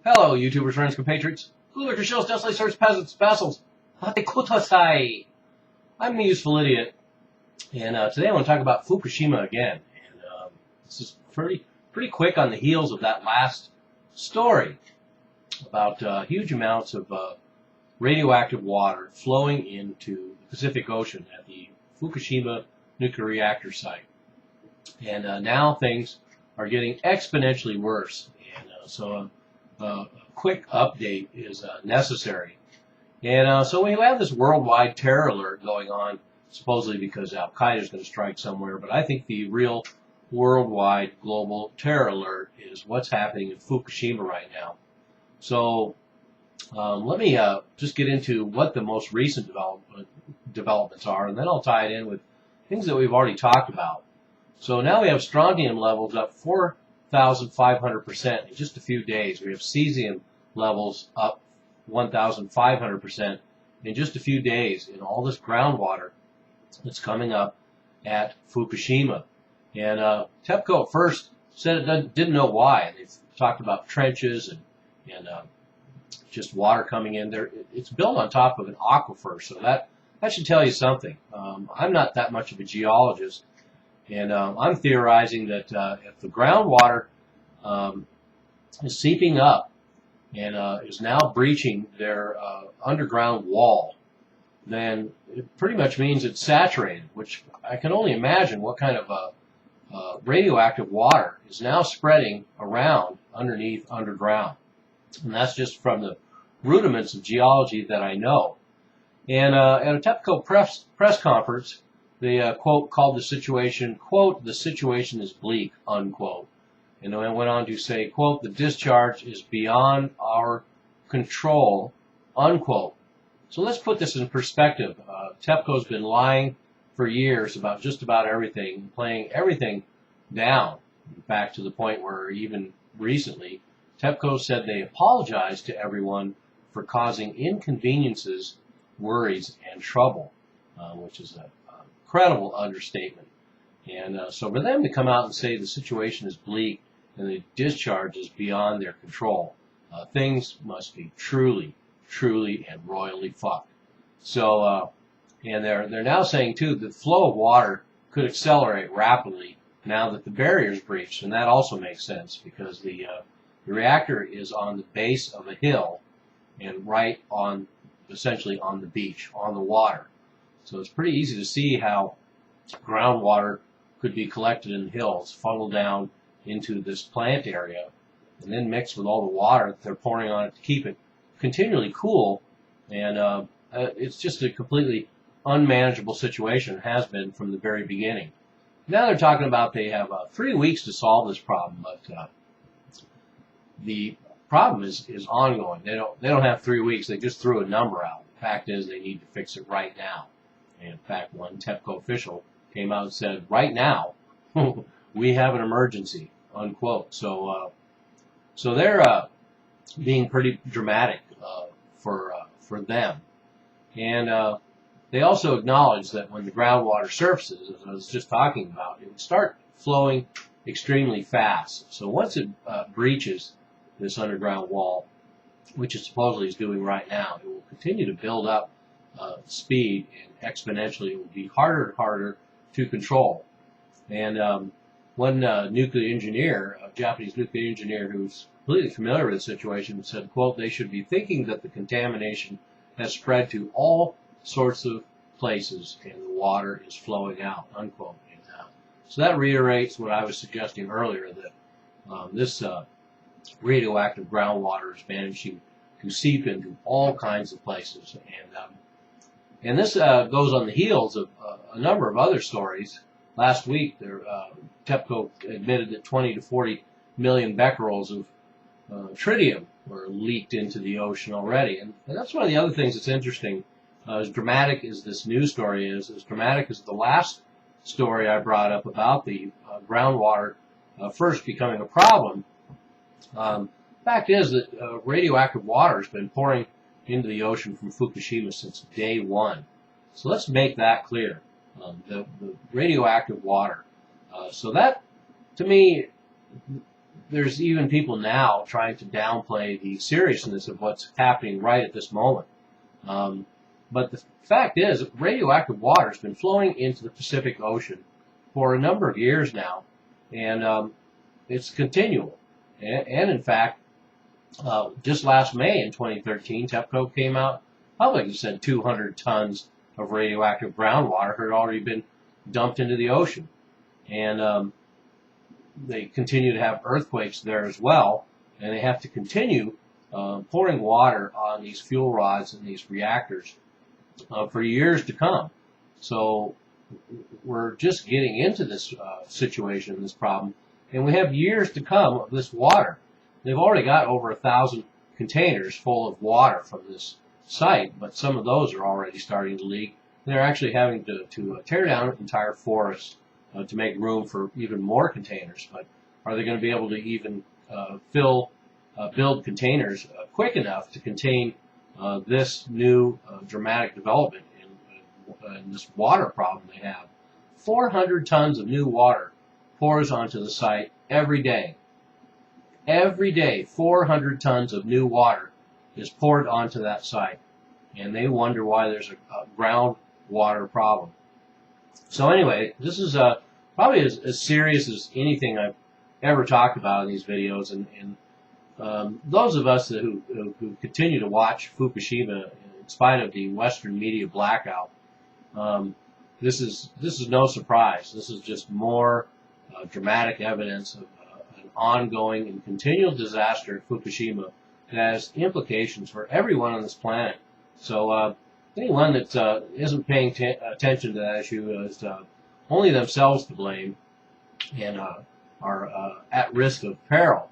Hello, YouTubers, friends, compatriots, Gulliver Shills, Desolate Serfs, Peasants, Vassals, Hatekutosai. I'm the Useful Idiot, and today I want to talk about Fukushima again. And this is pretty quick on the heels of that last story about huge amounts of radioactive water flowing into the Pacific Ocean at the Fukushima nuclear reactor site. And now things are getting exponentially worse. And so a quick update is necessary. And so we have this worldwide terror alert going on, supposedly because Al-Qaeda is going to strike somewhere. But I think the real worldwide global terror alert is what's happening in Fukushima right now. So let me just get into what the most recent developments are, and then I'll tie it in with things that we've already talked about. So now we have strontium levels up 4,500% in just a few days. We have cesium levels up 1,500% in just a few days in all this groundwater that's coming up at Fukushima. And TEPCO at first said it didn't know why. They've talked about trenches and just water coming in there. It's built on top of an aquifer, so that should tell you something. I'm not that much of a geologist, and I'm theorizing that if the groundwater is seeping up and is now breaching their underground wall, then it pretty much means it's saturated, which I can only imagine what kind of radioactive water is now spreading around underground. And that's just from the rudiments of geology that I know. And at a TEPCO press conference, they, quote, called the situation, quote, "the situation is bleak," unquote. And then went on to say, quote, "the discharge is beyond our control," unquote. So let's put this in perspective. TEPCO's been lying for years about just about everything, playing everything down, back to the point where even recently, TEPCO said they apologized to everyone for causing inconveniences, worries, and trouble, which is an incredible understatement. And so for them to come out and say the situation is bleak and the discharge is beyond their control, things must be truly and royally fucked. So, and they're now saying too that the flow of water could accelerate rapidly now that the barrier is breached, and that also makes sense because the reactor is on the base of a hill and right on, essentially on the beach, on the water. So it's pretty easy to see how groundwater could be collected in the hills, funneled down into this plant area, and then mixed with all the water that they're pouring on it to keep it continually cool. And it's just a completely unmanageable situation, has been from the very beginning. Now they're talking about they have 3 weeks to solve this problem, but the problem is ongoing. They don't have 3 weeks. They just threw a number out. The fact is they need to fix it right now. And in fact, one TEPCO official came out and said, "Right now, we have an emergency," unquote. So they're being pretty dramatic for them. And they also acknowledge that when the groundwater surfaces, as I was just talking about, it would start flowing extremely fast. So once it breaches this underground wall, which it supposedly is doing right now, it will continue to build up speed, and exponentially it will be harder and harder to control. And one nuclear engineer, a Japanese nuclear engineer who's completely familiar with the situation, said, quote, "they should be thinking that the contamination has spread to all sorts of places and the water is flowing out," unquote. And, so that reiterates what I was suggesting earlier, that this radioactive groundwater is managing to seep into all kinds of places. And this goes on the heels of a number of other stories. Last week, TEPCO admitted that 20 to 40 million becquerels of tritium were leaked into the ocean already. And that's one of the other things that's interesting. As dramatic as this news story is, as dramatic as the last story I brought up about the groundwater first becoming a problem, fact is that radioactive water has been pouring into the ocean from Fukushima since day one. So let's make that clear. The radioactive water. So that, to me, there's even people now trying to downplay the seriousness of what's happening right at this moment. But the fact is, radioactive water has been flowing into the Pacific Ocean for a number of years now, and it's continual. And in fact, just last May in 2013, TEPCO came out publicly and said 200 tons of radioactive groundwater had already been dumped into the ocean. And they continue to have earthquakes there as well, and they have to continue pouring water on these fuel rods and these reactors for years to come. So we're just getting into this situation, this problem, and we have years to come of this water. They've already got over 1,000 containers full of water from this site, but some of those are already starting to leak. They're actually having to tear down entire forests to make room for even more containers. But are they going to be able to even build containers quick enough to contain this new dramatic development in this water problem they have? 400 tons of new water pours onto the site every day. Every day, 400 tons of new water is poured onto that site. And they wonder why there's a groundwater problem. So anyway, this is probably as serious as anything I've ever talked about in these videos. And those of us who continue to watch Fukushima in spite of the Western media blackout, this is no surprise. This is just more dramatic evidence of an ongoing and continual disaster at Fukushima that has implications for everyone on this planet. So anyone that isn't paying attention to that issue is only themselves to blame and are at risk of peril.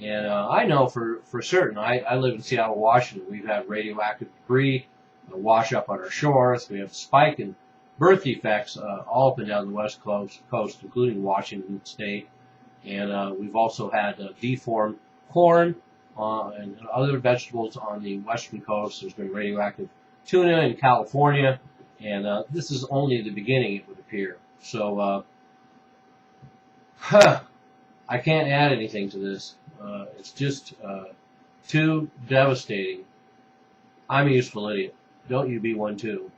And I know for certain, I live in Seattle, Washington. We've had radioactive debris wash up on our shores. We have a spike in birth defects all up and down the west coast, including Washington State. And we've also had deformed corn and other vegetables on the western coast. There's been radioactive tuna in California. And this is only the beginning, it would appear. So I can't add anything to this. It's just too devastating. I'm a useful idiot. Don't you be one too.